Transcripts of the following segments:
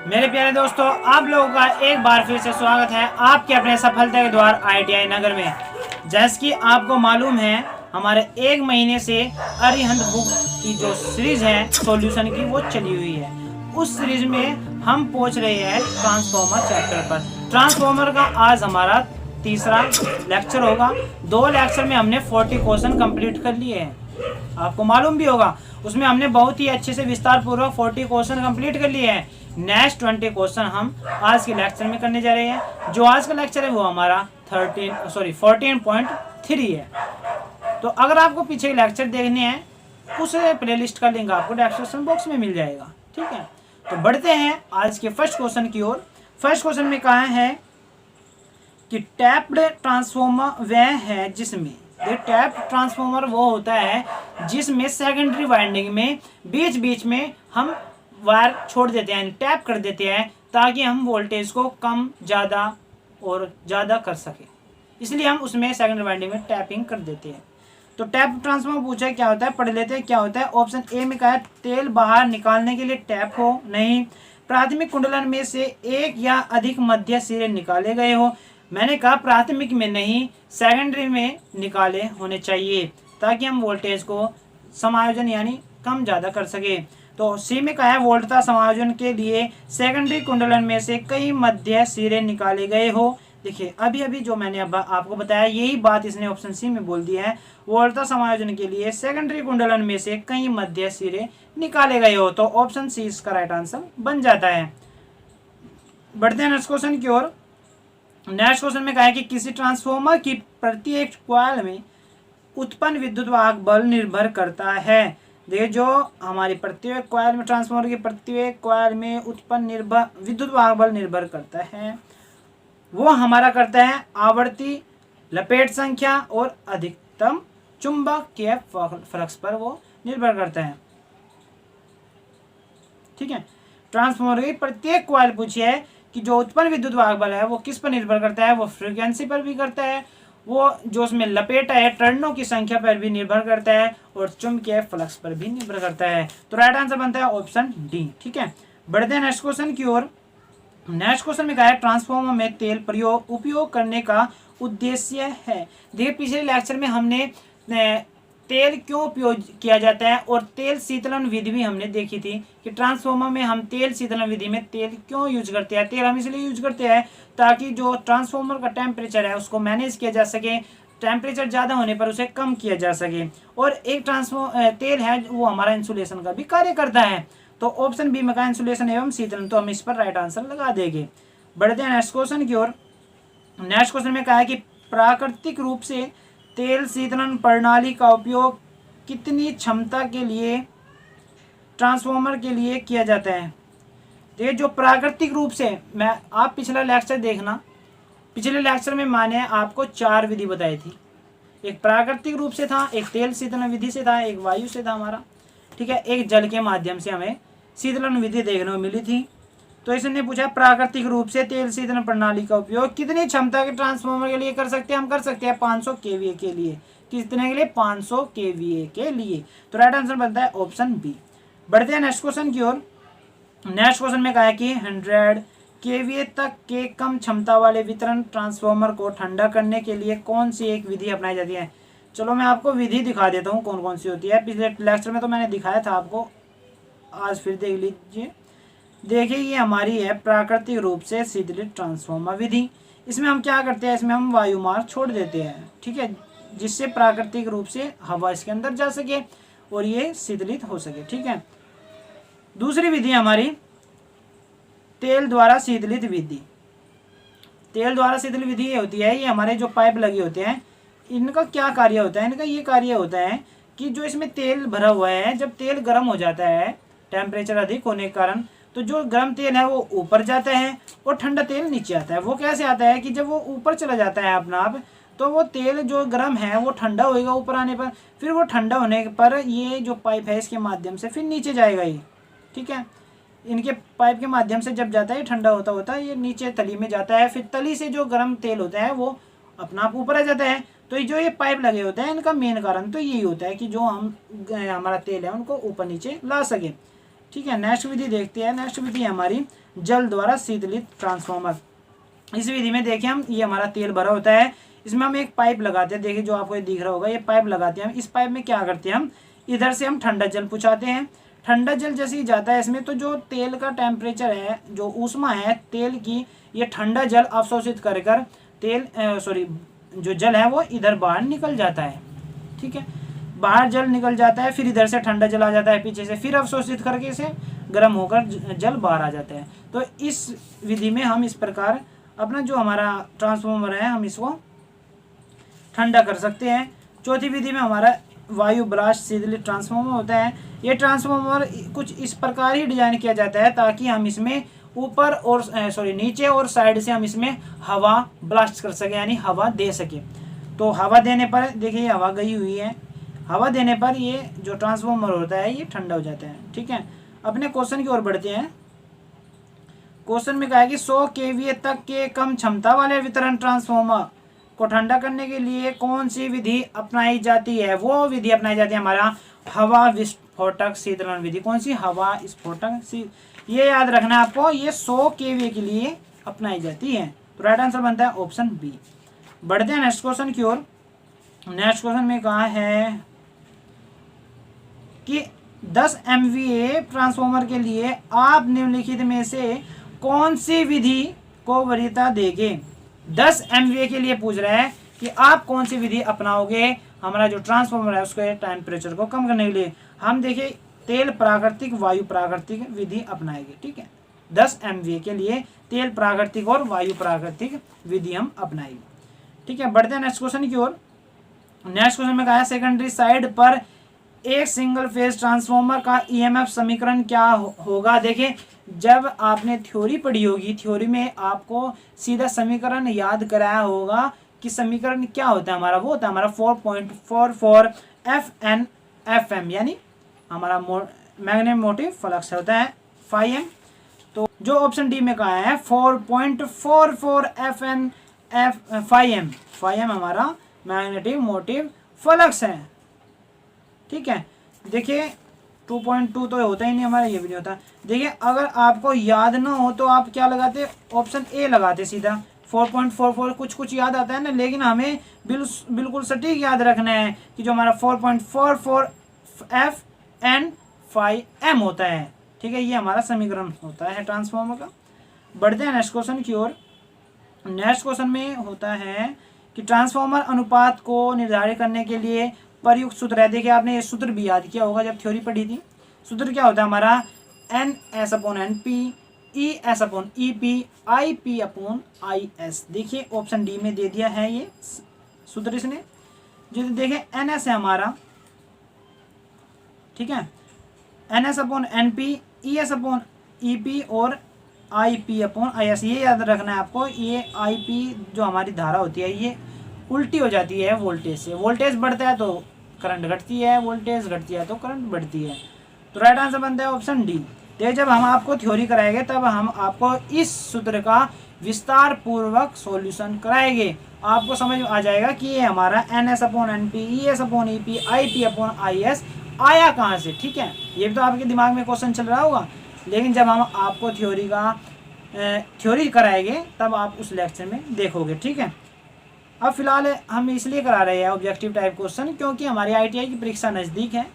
मेरे प्यारे दोस्तों, आप लोगों का एक बार फिर से स्वागत है आपके अपने सफलता के द्वार ITI नगर में। जैसे कि आपको मालूम है, हमारे एक महीने से अरिहंत बुक की जो सीरीज है सॉल्यूशन की, वो चली हुई है। उस सीरीज में हम पहुंच रहे हैं ट्रांसफॉर्मर चैप्टर पर। ट्रांसफॉर्मर का आज हमारा तीसरा लेक्चर होगा। 2 लेक्चर में हमने 40 क्वेश्चन कंप्लीट कर लिए हैं। आपको मालूम भी होगा, उसमें हमने बहुत ही अच्छे से विस्तार पूर्वक 40 क्वेश्चन कंप्लीट कर लिए हैं। नेक्स्ट 20 क्वेश्चन हम आज के लेक्चर में करने जा रहे हैं। जो आज का लेक्चर है वो हमारा 14.3 है। तो अगर आपको पीछे के लेक्चर देखने हैं, उस प्लेलिस्ट का लिंक आपको डिस्क्रिप्शन बॉक्स में मिल जाएगा। ठीक है, तो बढ़ते हैं आज के फर्स्ट क्वेश्चन की ओर। फर्स्ट क्वेश्चन में कहा है कि टैप्ड ट्रांसफॉर्मर वह है जिसमें टैप ट्रांसफॉर्मर वो होता है जिसमें सेकेंडरी वाइंडिंग में बीच बीच में हम वायर छोड़ देते हैं, टैप कर देते हैं, ताकि हम वोल्टेज को कम ज़्यादा और ज़्यादा कर सकें। इसलिए हम उसमें सेकेंडरी वाइंडिंग में टैपिंग कर देते हैं। तो टैप ट्रांसफॉर्मर पूछा है क्या होता है, पढ़ लेते हैं क्या होता है। ऑप्शन ए में कहा है तेल बाहर निकालने के लिए टैप हो, नहीं। प्राथमिक कुंडलन में से एक या अधिक मध्य सिरे निकाले गए हो, मैंने कहा प्राथमिक में नहीं, सेकेंडरी में निकाले होने चाहिए, ताकि हम वोल्टेज को समायोजन यानी कम ज़्यादा कर सके। तो सी में कहा है वोल्टता समायोजन के लिए सेकेंडरी कुंडलन में से कई मध्य सिरे निकाले गए हो। देखिए अभी अभी जो मैंने अब आपको बताया, यही बात इसने ऑप्शन सी में बोल दिया है। वोल्टता समायोजन के लिए सेकेंडरी कुंडलन में से कई मध्य सिरे निकाले गए हो, तो ऑप्शन सी इसका राइट आंसर बन जाता है। बढ़ते हैं नेक्स्ट क्वेश्चन की ओर। नेक्स्ट क्वेश्चन में कहा है कि किसी ट्रांसफॉर्मर की प्रत्येक कॉइल में उत्पन्न विद्युत वाहक बल निर्भर करता है। देखिए जो हमारी प्रत्येक कॉइल में, ट्रांसफॉर्मर की प्रत्येक कॉइल में उत्पन्न विद्युत वाहक बल निर्भर करता है, वो हमारा करता है आवर्ती, लपेट संख्या और अधिकतम चुंबकीय फ्लक्स पर वो निर्भर करता है। ठीक है, ट्रांसफॉर्मर की प्रत्येक कॉइल पूछी है कि जो उत्पन्न विद्युत वाहक बल है वो किस पर निर्भर करता है, वो फ्रीक्वेंसी पर भी करता है, वो जो उसमें लपेटा है टर्नों की संख्या पर भी निर्भर करता है, और चुंबकीय फ्लक्स पर भी निर्भर करता है। तो राइट आंसर बनता है ऑप्शन डी। ठीक है, बढ़ते हैं नेक्स्ट क्वेश्चन की ओर। नेक्स्ट क्वेश्चन में कहा है ट्रांसफॉर्मर में तेल उपयोग करने का उद्देश्य है। देखिए पिछले लेक्चर में हमने तेल क्यों उपयोग किया जाता है और तेल शीतलन विधि भी हमने देखी थी कि ट्रांसफॉर्मर में हम तेल शीतलन विधि में तेल क्यों यूज करते हैं। तेल हम इसलिए यूज करते हैं ताकि जो ट्रांसफॉर्मर का टेम्परेचर है उसको मैनेज किया जा सके, टेम्परेचर ज़्यादा होने पर उसे कम किया जा सके। और एक तेल है वो हमारा इंसुलेशन का भी कार्य करता है। तो ऑप्शन बी में का इंसुलेशन एवं शीतलन, तो हम इस पर राइट आंसर लगा देंगे। बढ़ते हैं नेक्स्ट क्वेश्चन की ओर। नेक्स्ट क्वेश्चन में कहा है कि प्राकृतिक रूप से तेल शीतलन प्रणाली का उपयोग कितनी क्षमता के लिए ट्रांसफॉर्मर के लिए किया जाता है। तो ये जो प्राकृतिक रूप से, मैं आप पिछला लेक्चर देखना, पिछले लेक्चर में मैंने आपको 4 विधि बताई थी। एक प्राकृतिक रूप से था, एक तेल शीतलन विधि से था, एक वायु से था हमारा। ठीक है, एक जल के माध्यम से हमें शीतलन विधि देखने को मिली थी। तो इसने पूछा प्राकृतिक रूप से तेल शीतलन प्रणाली का उपयोग कितनी क्षमता के ट्रांसफॉर्मर के लिए कर सकते हैं। हम कर सकते हैं 500 kVA के लिए। कितने के लिए? 500 kVA के लिए। तो राइट आंसर बनता है ऑप्शन बी। बढ़ते हैं नेक्स्ट क्वेश्चन की ओर। नेक्स्ट क्वेश्चन में कहा है कि 100 kVA तक के कम क्षमता वाले वितरण ट्रांसफॉर्मर को ठंडा करने के लिए कौन सी एक विधि अपनाई जाती है। चलो मैं आपको विधि दिखा देता हूँ कौन कौन सी होती है। पिछले लेक्चर में तो मैंने दिखाया था आपको, आज फिर देख लीजिए। देखिए ये हमारी है प्राकृतिक रूप से शीतलित ट्रांसफॉर्मर विधि। इसमें हम क्या करते हैं, इसमें हम वायु मार्ग छोड़ देते हैं। ठीक है, जिससे प्राकृतिक रूप से हवा इसके अंदर जा सके और ये शीतलित हो सके। ठीक है, दूसरी विधि हमारी तेल द्वारा शीतलित विधि। तेल द्वारा शीतलित विधि ये होती है, ये हमारे जो पाइप लगे होते हैं इनका क्या कार्य होता है, इनका ये कार्य होता है कि जो इसमें तेल भरा हुआ है, जब तेल गर्म हो जाता है टेम्परेचर अधिक होने के कारण, तो जो गर्म तेल है वो ऊपर जाता है और ठंडा तेल नीचे आता है। वो कैसे आता है कि जब वो ऊपर चला जाता है अपना आप, तो वो तेल जो गर्म है वो ठंडा होएगा ऊपर आने पर, फिर वो ठंडा होने पर ये जो पाइप है इसके माध्यम से फिर नीचे जाएगा ये। ठीक है, इनके पाइप के माध्यम से जब जाता है ठंडा होता होता है ये नीचे तली में जाता है, फिर तली से जो गर्म तेल होता है वो अपना आप ऊपर आ जाता है। तो जो ये पाइप लगे होते हैं इनका मेन कारण तो यही होता है कि जो हमारा तेल है उनको ऊपर नीचे ला सके। ठीक है, नेक्स्ट विधि देखते हैं। नेक्स्ट विधि है हमारी जल द्वारा शीतलित ट्रांसफॉर्मर। इस विधि में देखिए हम, ये हमारा तेल भरा होता है, इसमें हम एक पाइप लगाते हैं, देखिए जो आपको ये दिख रहा होगा, ये पाइप लगाते हैं हम। इस पाइप में क्या करते हैं हम, इधर से हम ठंडा जल पहुँचाते हैं। ठंडा जल जैसे ही जाता है इसमें, तो जो तेल का टेम्परेचर है, जो ऊष्मा है तेल की, ये ठंडा जल अवशोषित कर कर तेल जो जल है वो इधर बाहर निकल जाता है। ठीक है, बाहर जल निकल जाता है, फिर इधर से ठंडा जल आ जाता है पीछे से, फिर अवशोषित करके इसे गर्म होकर जल बाहर आ जाता है। तो इस विधि में हम इस प्रकार अपना जो हमारा ट्रांसफॉर्मर है हम इसको ठंडा कर सकते हैं। चौथी विधि में हमारा वायु ब्लास्ट शीतलित ट्रांसफॉर्मर होता है। ये ट्रांसफॉर्मर कुछ इस प्रकार ही डिजाइन किया जाता है ताकि हम इसमें ऊपर और नीचे और साइड से हम इसमें हवा ब्लास्ट कर सके, यानी हवा दे सके। तो हवा देने पर देखिए हवा गई हुई है, हवा देने पर ये जो ट्रांसफॉर्मर होता है ये ठंडा हो जाता है। ठीक है, अपने क्वेश्चन की ओर बढ़ते हैं। क्वेश्चन में कहा है कि 100 kVA तक के कम क्षमता वाले वितरण ट्रांसफॉर्मर को ठंडा करने के लिए कौन सी विधि अपनाई जाती है? वो विधि अपनाई जाती है हमारा हवा विस्फोटक शीतलन विधि। कौन सी? हवा विस्फोटक। ये याद रखना है आपको, ये 100 kVA के लिए अपनाई जाती है। तो राइट आंसर बनता है ऑप्शन बी। बढ़ते हैं नेक्स्ट क्वेश्चन की ओर। नेक्स्ट क्वेश्चन में कहा है कि 10 MVA ट्रांसफॉर्मर के लिए आप निम्नलिखित में से कौन सी विधि को वरीयता देंगे? 10 MVA के लिए पूछ रहा है कि आप कौन सी विधि अपनाओगे हमारा जो ट्रांसफॉर्मर है उसके टेम्परेचर को कम करने के लिए। हम देखिए तेल प्राकृतिक वायु प्राकृतिक विधि अपनाएंगे। ठीक है, 10 MVA के लिए तेल प्राकृतिक और वायु प्राकृतिक विधि हम अपनाएंगे। ठीक है, बढ़ते हैं नेक्स्ट क्वेश्चन की ओर। नेक्स्ट क्वेश्चन में कहा है सेकेंडरी साइड पर एक सिंगल फेज ट्रांसफॉर्मर का EMF समीकरण क्या होगा? देखिए जब आपने थ्योरी पढ़ी होगी, थ्योरी में आपको सीधा समीकरण याद कराया होगा कि समीकरण क्या होता है हमारा, वो होता है हमारा 4.44 FN/FM, यानी हमारा मैग्नेटोमोटिव फ्लक्स होता है φm। तो जो ऑप्शन डी में कहा है 4.44 FN/φm, φm हमारा मैग्नेटिक मोटिव फ्लक्स है। ठीक है, देखिए 2.2 तो होता ही नहीं हमारा, ये भी नहीं होता। देखिए अगर आपको याद ना हो तो आप क्या लगाते, ऑप्शन ए लगाते सीधा। 4.44 कुछ याद आता है ना, लेकिन हमें बिल्कुल सटीक याद रखना है कि जो हमारा 4.44 FN/φm होता है। ठीक है, ये हमारा समीकरण होता है ट्रांसफॉर्मर का। बढ़ते हैं नेक्स्ट क्वेश्चन की ओर। नेक्स्ट क्वेश्चन में होता है कि ट्रांसफॉर्मर अनुपात को निर्धारित करने के लिए प्रयुक्त सूत्र है। देखिए आपने ये सूत्र भी याद किया होगा जब थ्योरी पढ़ी थी। सूत्र क्या होता है हमारा NS/NP ES/EP IP/IS। देखिए ऑप्शन डी में दे दिया है ये सूत्र इसने। जो देखिए NS है हमारा, ठीक है, NS/NP ES/EP और IP/IS। ये याद रखना है आपको। ये IP जो हमारी धारा होती है ये उल्टी हो जाती है वोल्टेज से। वोल्टेज बढ़ता है तो करंट घटती है, वोल्टेज घटती है तो करंट बढ़ती है। तो राइट आंसर बनता है ऑप्शन डी। तो जब हम आपको थ्योरी कराएंगे तब हम आपको इस सूत्र का विस्तार पूर्वक सॉल्यूशन कराएंगे। आपको समझ आ जाएगा कि ये हमारा NS/NP ES/EP IP/IS आया कहाँ से। ठीक है, ये भी तो आपके दिमाग में क्वेश्चन चल रहा होगा, लेकिन जब हम आपको थ्योरी कराएंगे तब आप उस लेक्चर में देखोगे। ठीक है, अब फिलहाल हम इसलिए करा रहे हैं ऑब्जेक्टिव टाइप क्वेश्चन क्योंकि हमारी ITI की परीक्षा नज़दीक है।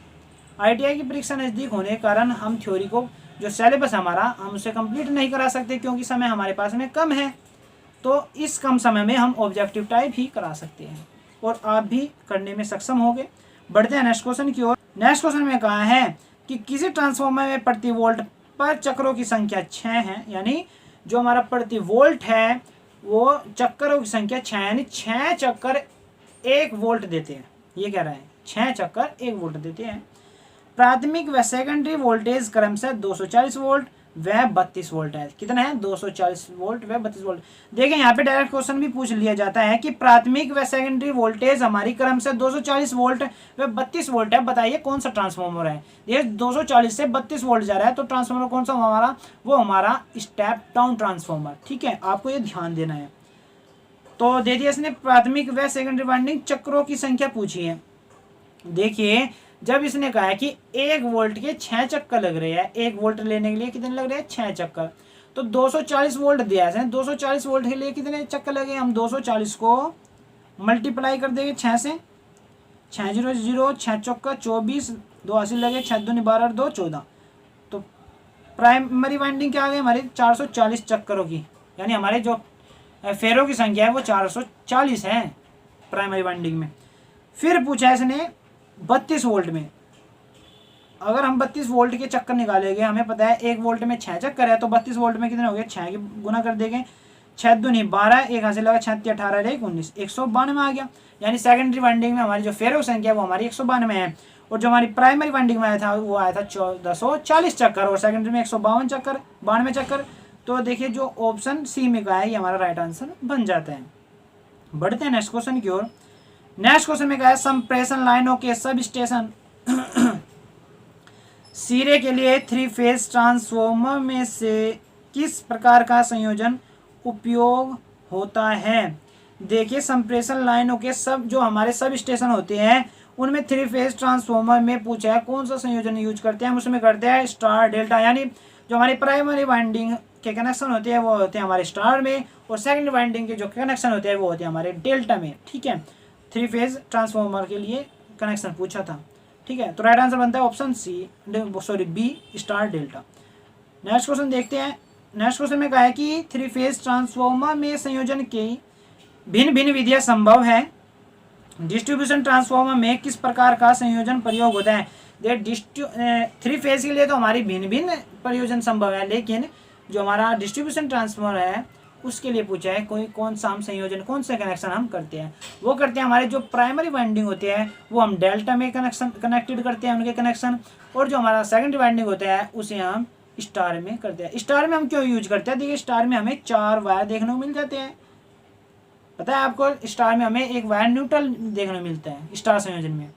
ITI की परीक्षा नज़दीक होने के कारण हम थ्योरी को जो सिलेबस हमारा हम उसे कंप्लीट नहीं करा सकते क्योंकि समय हमारे पास में कम है। तो इस कम समय में हम ऑब्जेक्टिव टाइप ही करा सकते हैं और आप भी करने में सक्षम होंगे। बढ़ते हैं नेक्स्ट क्वेश्चन की ओर। नेक्स्ट क्वेश्चन में कहा है कि किसी ट्रांसफॉर्मर में प्रति वोल्ट पर चक्रों की संख्या 6 है, यानी जो हमारा प्रति वोल्ट है वो चक्करों की संख्या 6, यानी 6 चक्कर 1 वोल्ट देते हैं। ये कह रहा है 6 चक्कर 1 वोल्ट देते हैं। प्राथमिक व सेकेंडरी वोल्टेज क्रमशः 240 वोल्ट व 32 वोल्ट है। कितना है? 240 वोल्ट व 32 वोल्ट। देखिए यहाँ पे डायरेक्ट क्वेश्चन भी पूछ लिया जाता है कि प्राथमिक व सेकेंडरी वोल्टेज हमारी क्रमशः 240 वोल्ट व 32 वोल्ट है, बताइए कौन सा ट्रांसफॉर्मर है। ये 240 से 32 वोल्ट जा रहा है, तो ट्रांसफॉर्मर कौन सा हमारा? वो हमारा स्टेप डाउन ट्रांसफॉर्मर। ठीक है, आपको ये ध्यान देना है। तो दे दिया इसने प्राथमिक व सेकेंडरी वाइंडिंग चक्रों की संख्या पूछी है। देखिए जब इसने कहा है कि 1 वोल्ट के 6 चक्कर लग रहे हैं, 1 वोल्ट लेने के लिए कितने लग रहे हैं, 6 चक्कर, तो 240 वोल्ट दिया है, 240 वोल्ट के लिए कितने चक्कर लगे, हम 240 को मल्टीप्लाई कर देंगे 6 से, 6 0 0, 6 चौका 24, 280 लगे, 6 दूनी 12 2 14, तो प्राइमरी वाइंडिंग क्या आ गई हमारी 440 चक्करों की, यानी हमारे जो फेरों की संख्या है वो 440 है प्राइमरी वाइंडिंग में। फिर पूछा इसने 32 वोल्ट में, अगर हम 32 वोल्ट के चक्कर निकालेंगे, हमें पता है 1 वोल्ट में 6 चक्कर है, तो 32 वोल्ट में कितने हो गए, 6 की गुना कर देंगे, 6 दूनी 12, 1 हासिल लगा, 6 18 1 19, 192 में आ गया। यानी सेकेंडरी वाइंडिंग में हमारी जो फेरो संख्या है वो हमारी 192 है, और जो हमारी प्राइमरी वाइंडिंग में आया था वो आया था 1440 चक्कर, और सेकेंडरी में 152 चक्कर, 92 चक्कर। तो देखिए जो ऑप्शन सी में का है ये हमारा राइट आंसर बन जाता है। बढ़ते हैं नेक्स्ट क्वेश्चन की ओर। नेक्स्ट क्वेश्चन में क्या है, संप्रेषण लाइनों के सब स्टेशन सिरे के लिए 3 फेज ट्रांसफॉर्मर में से किस प्रकार का संयोजन उपयोग होता है। देखिए संप्रेषण लाइनों के सब जो हमारे सब स्टेशन होते हैं उनमें 3 फेज ट्रांसफॉर्मर में पूछा है कौन सा संयोजन यूज करते हैं, हम उसमें करते हैं स्टार डेल्टा, यानी जो हमारी प्राइमरी वाइंडिंग के कनेक्शन होते हैं वो होते हैं हमारे स्टार में, और सेकंड वाइंडिंग के जो कनेक्शन होते हैं वो होते हैं हमारे डेल्टा में। ठीक है, 3 फेज ट्रांसफॉर्मर के लिए कनेक्शन पूछा था। ठीक है, तो राइट आंसर बनता है option C, B star delta. Next question देखते हैं। नेक्स्ट क्वेश्चन में कहा है कि 3 फेज ट्रांसफॉर्मर में संयोजन की भिन्न भिन्न विधियां संभव है, डिस्ट्रीब्यूशन ट्रांसफॉर्मर में किस प्रकार का संयोजन प्रयोग होता है। 3 फेज के लिए तो हमारी भिन्न भिन्न प्रयोजन संभव है, लेकिन जो हमारा डिस्ट्रीब्यूशन ट्रांसफॉर्मर है उसके लिए पूछा है कोई कौन सा हम संयोजन, कौन सा कनेक्शन हम करते हैं। वो करते हैं हमारे जो प्राइमरी वाइंडिंग होते हैं वो हम डेल्टा में कनेक्टेड करते हैं उनके कनेक्शन, और जो हमारा सेकंडरी वाइंडिंग होता है उसे हम स्टार में करते हैं। स्टार में हम क्यों यूज करते हैं, देखिए स्टार में हमें 4 वायर देखने को मिल जाते हैं, पता है आपको, स्टार में हमें एक वायर न्यूट्रल देखने को मिलता है स्टार संयोजन में।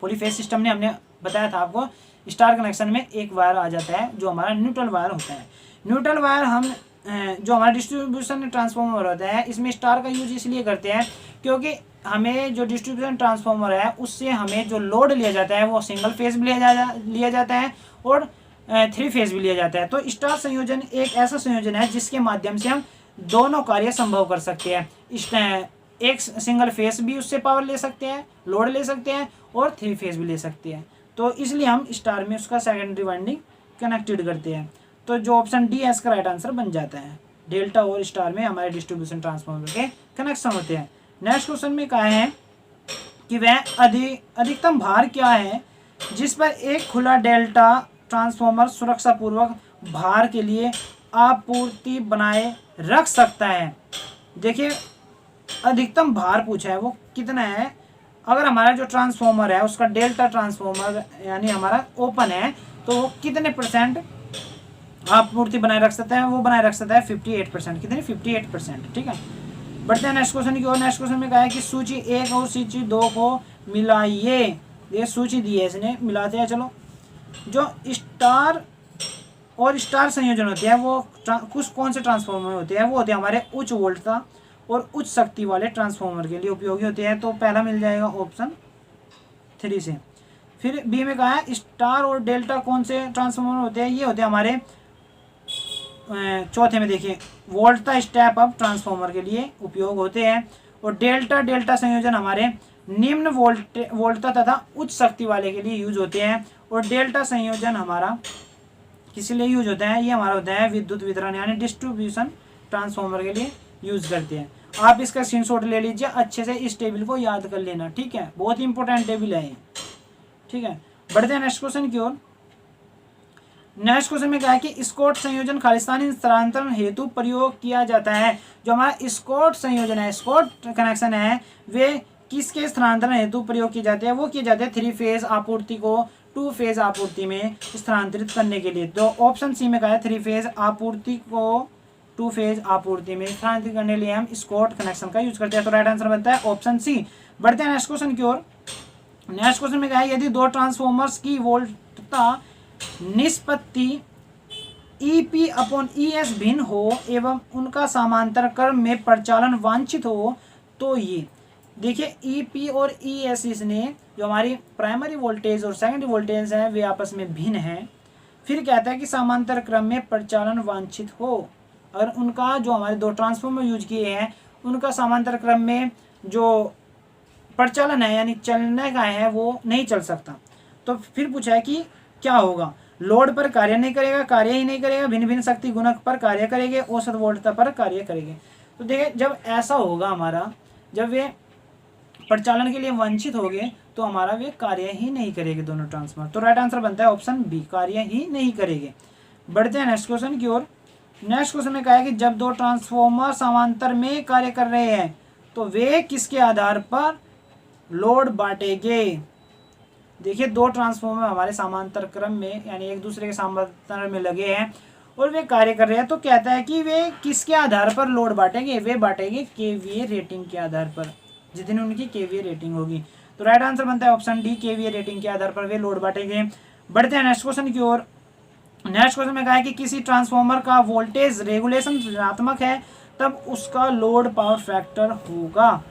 पॉलीफेज सिस्टम ने हमने बताया था आपको, स्टार कनेक्शन में एक वायर आ जाता है जो हमारा न्यूट्रल वायर होता है। न्यूट्रल वायर हम जो हमारा डिस्ट्रीब्यूशन ट्रांसफॉर्मर होता है इसमें स्टार का यूज इसलिए करते हैं क्योंकि हमें जो डिस्ट्रीब्यूशन ट्रांसफॉर्मर है उससे हमें जो लोड लिया जाता है वो सिंगल फेज भी लिया जाता है और 3 फेज भी लिया जाता है। तो स्टार संयोजन एक ऐसा संयोजन है जिसके माध्यम से हम दोनों कार्य संभव कर सकते हैं। एक सिंगल फेज भी उससे पावर ले सकते हैं, लोड ले सकते हैं, और 3 फेज भी ले सकते हैं। तो इसलिए हम स्टार में उसका सेकेंडरी वाइंडिंग कनेक्टेड करते हैं। तो जो ऑप्शन डी है इसका राइट आंसर बन जाता है। डेल्टा और स्टार में हमारे डिस्ट्रीब्यूशन ट्रांसफॉर्मर के कनेक्शन होते हैं। नेक्स्ट क्वेश्चन में कहा है कि वह अधिकतम भार क्या है जिस पर एक खुला डेल्टा ट्रांसफॉर्मर सुरक्षापूर्वक भार के लिए आपूर्ति बनाए रख सकता है। देखिए अधिकतम भार पूछा है वो कितना है। अगर हमारा जो ट्रांसफॉर्मर है उसका डेल्टा ट्रांसफॉर्मर यानी हमारा ओपन है तो वो कितने % आपूर्ति बनाए रख सकता है, वो बनाए रख सकता है 58%। कितने 58%। ठीक है, बढ़ते हैं नेक्स्ट क्वेश्चन की ओर। नेक्स्ट क्वेश्चन में कहा है कि सूची 1 और सूची 2 को मिलाइए। ये सूची दी है इसने, मिलाते हैं। चलो, जो स्टार और स्टार संयोजन होते हैं वो कुछ कौन से ट्रांसफॉर्मर होते हैं, वो होते हैं हमारे उच्च वोल्टता और उच्च शक्ति वाले ट्रांसफॉर्मर के लिए उपयोगी होते हैं। तो पहला मिल जाएगा ऑप्शन 3 से। फिर बी में कहा है स्टार और डेल्टा कौन से ट्रांसफॉर्मर होते हैं, ये होते हैं हमारे चौथे में देखिए वोल्टता स्टेप अप ट्रांसफॉर्मर के लिए उपयोग होते हैं। और डेल्टा संयोजन हमारे निम्न वोल्टता तथा उच्च शक्ति वाले के लिए यूज होते हैं। और डेल्टा संयोजन हमारा किस लिए यूज होता है, ये हमारा होता है विद्युत वितरण यानी डिस्ट्रीब्यूशन ट्रांसफॉर्मर के लिए यूज करते हैं। आप इसका स्क्रीनशॉट ले लीजिए, अच्छे से इस टेबल को याद कर लेना। ठीक है, बहुत ही इंपॉर्टेंट टेबल है ये। ठीक है, बढ़ते हैं नेक्स्ट क्वेश्चन की ओर। नेक्स्ट क्वेश्चन में क्या है कि स्कॉट संयोजन खालिस्तानी स्थानांतरण हेतु प्रयोग किया जाता है। जो हमारा स्कॉट संयोजन है, स्कॉट कनेक्शन है, वे किसके स्थानांतरण हेतु प्रयोग किए जाते हैं, वो किए जाते हैं 3 फेज आपूर्ति को 2 फेज आपूर्ति में स्थानांतरित करने के लिए। तो ऑप्शन सी में कहा है 3 फेज आपूर्ति को 2 फेज आपूर्ति में स्थानांतरित करने के लिए हम स्कॉट कनेक्शन का यूज करते हैं। तो राइट आंसर बनता है ऑप्शन सी। बढ़ते हैं नेक्स्ट क्वेश्चन की ओर। नेक्स्ट क्वेश्चन में कहा है यदि 2 ट्रांसफॉर्मर्स की वोल्टता निष्पत्ति EP/ES भिन्न हो एवं उनका समांतर क्रम में प्रचालन वांछित हो तो ये देखिए EP और ES इसने जो हमारी प्राइमरी वोल्टेज और सेकेंडरी वोल्टेज है वे आपस में भिन्न हैं। फिर कहता है कि समांतर क्रम में प्रचालन वांछित हो, अगर उनका जो हमारे दो ट्रांसफार्मर यूज किए हैं उनका समांतर क्रम में जो प्रचालन है यानी चलने का है वो नहीं चल सकता। तो फिर पूछा है कि क्या होगा, लोड पर कार्य नहीं करेगा, कार्य ही नहीं करेगा, भिन्न भिन्न शक्ति गुणक पर कार्य करेंगे, औसत वोल्टता पर कार्य करेंगे। तो देखिए जब ऐसा होगा हमारा, जब वे प्रचालन के लिए वंचित हो गए तो हमारा वे कार्य ही नहीं करेंगे दोनों ट्रांसफार्मर। तो राइट आंसर बनता है ऑप्शन बी, कार्य ही नहीं करेंगे। बढ़ते हैं नेक्स्ट क्वेश्चन की ओर। नेक्स्ट क्वेश्चन में कहा है कि जब दो ट्रांसफार्मर समांतर में कार्य कर रहे हैं तो वे किसके आधार पर लोड बांटेंगे। देखिए दो ट्रांसफार्मर हमारे समांतर क्रम में यानी एक दूसरे के समांतर में लगे हैं और वे कार्य कर रहे हैं, तो कहता है कि वे किसके आधार पर लोड बांटेंगे, वे बांटेंगे केवीए रेटिंग के आधार पर, जितनी उनकी केवीए रेटिंग होगी। तो राइट आंसर बनता है ऑप्शन डी, केवीए रेटिंग के आधार पर वे लोड बांटेंगे। बढ़ते हैं नेक्स्ट क्वेश्चन की ओर। नेक्स्ट क्वेश्चन में कहा है कि किसी ट्रांसफार्मर का वोल्टेज रेगुलेशन ऋणात्मक है तब उसका लोड पावर फैक्टर होगा।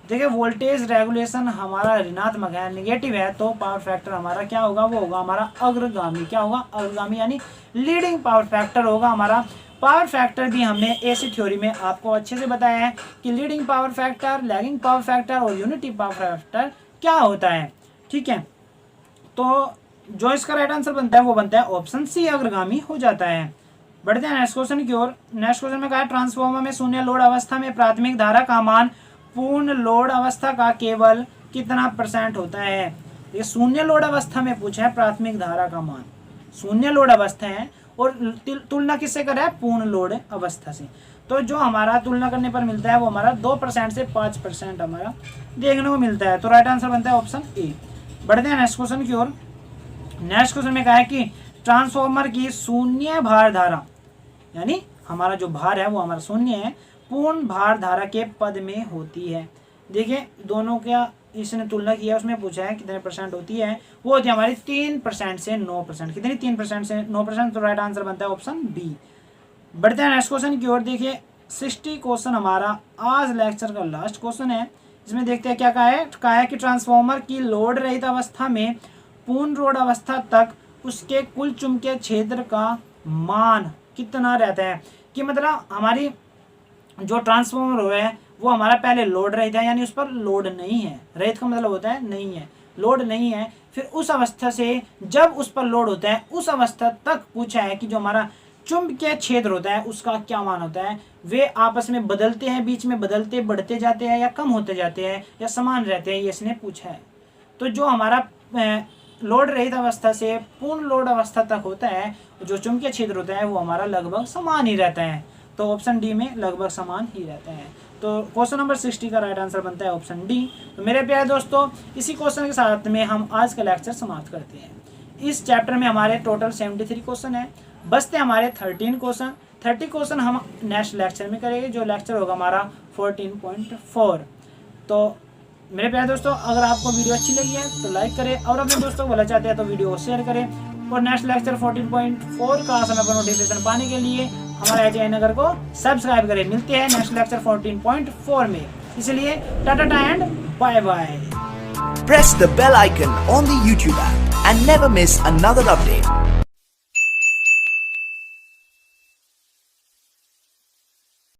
देखिए वोल्टेज रेगुलेशन हमारा ऋणात्मक है, नेगेटिव है, तो पावर फैक्टर हमारा क्या होगा, वो होगा हमारा अग्रगामी। क्या होगा, अग्रगामी यानी लीडिंग पावर फैक्टर होगा हमारा। पावर फैक्टर भी हमने ऐसी थ्योरी में आपको अच्छे से बताया है कि leading power factor, lagging power factor और यूनिटी पावर फैक्टर क्या होता है। ठीक है, तो जो इसका राइट आंसर बनता है वो बनता है ऑप्शन सी, अग्रगामी हो जाता है। बढ़ते हैं नेक्स्ट क्वेश्चन की ओर। नेक्स्ट क्वेश्चन में कहा है ट्रांसफार्मर में शून्य लोड अवस्था में प्राथमिक धारा का मान पूर्ण लोड अवस्था का केवल कितना % होता है। ये शून्य लोड अवस्था में पूछा है प्राथमिक धारा का मान, शून्य लोड अवस्था है और तुलना किससे कर रहा है, पूर्ण लोड अवस्था से। तो जो हमारा तुलना करने पर मिलता है वो हमारा 2% से 5% हमारा देखने को मिलता है। तो राइट आंसर बनता है ऑप्शन ए। बढ़ते हैं नेक्स्ट क्वेश्चन की ओर। नेक्स्ट क्वेश्चन में कहा है कि ट्रांसफार्मर की शून्य भार धारा यानी हमारा जो भार है वो हमारा शून्य है, पूर्ण भार धारा के पद में होती है। देखिए दोनों का इसने तुलना किया, उसमें पूछा है कितने % होती है, वो होती है हमारी 3% से 9%। कितनी, 3% से 9%। तो राइट आंसर बनता है ऑप्शन बी। बढ़ते हैं नेक्स्ट क्वेश्चन की ओर। देखिए 60 क्वेश्चन हमारा आज लेक्चर का लास्ट क्वेश्चन है। इसमें देखते हैं क्या कहा है कि ट्रांसफार्मर की लोड रहित अवस्था में पूर्ण लोड अवस्था तक उसके कुल चुंबकीय क्षेत्र का मान कितना रहता है। कि मतलब हमारी जो ट्रांसफार्मर हुआ है वो हमारा पहले लोड रहित है यानी उस पर लोड नहीं है, रहित का मतलब होता है नहीं है, लोड नहीं है। फिर उस अवस्था से जब उस पर लोड होता है उस अवस्था तक पूछा है कि जो हमारा चुंबकीय क्षेत्र होता है उसका क्या मान होता है। वे आपस में बदलते हैं, बीच में बदलते बढ़ते जाते हैं या कम होते जाते हैं या समान रहते हैं, ये इसने पूछा है। तो जो हमारा लोड रहित अवस्था से पूर्ण लोड अवस्था तक होता है जो चुंबकीय क्षेत्र होता है वो हमारा लगभग समान ही रहता है। तो ऑप्शन डी में लगभग समान ही रहता है। तो क्वेश्चन नंबर 60 का राइट आंसर बनता है ऑप्शन डी। तो मेरे प्यारे दोस्तों इसी क्वेश्चन के साथ में हम आज का लेक्चर समाप्त करते हैं। इस चैप्टर में हमारे टोटल 73 क्वेश्चन है, बचते हमारे 13 क्वेश्चन। 30 क्वेश्चन हम नेक्स्ट लेक्चर में करेंगे, जो लेक्चर होगा हमारा 14.4। तो मेरे प्यारे दोस्तों अगर आपको वीडियो अच्छी लगी है तो लाइक करें और अपने दोस्तों को बोलना चाहते हैं तो वीडियो को शेयर करें। और नेक्स्ट लेक्चर 14.4 का समय पर नोटिफिकेशन पाने के लिए हमारे HI नगर को सब्सक्राइब करें। मिलते हैं नेक्स्ट लेक्चर 14.4 में, इसलिए tata and bye bye. Press the bell icon on the YouTube app and never miss another update.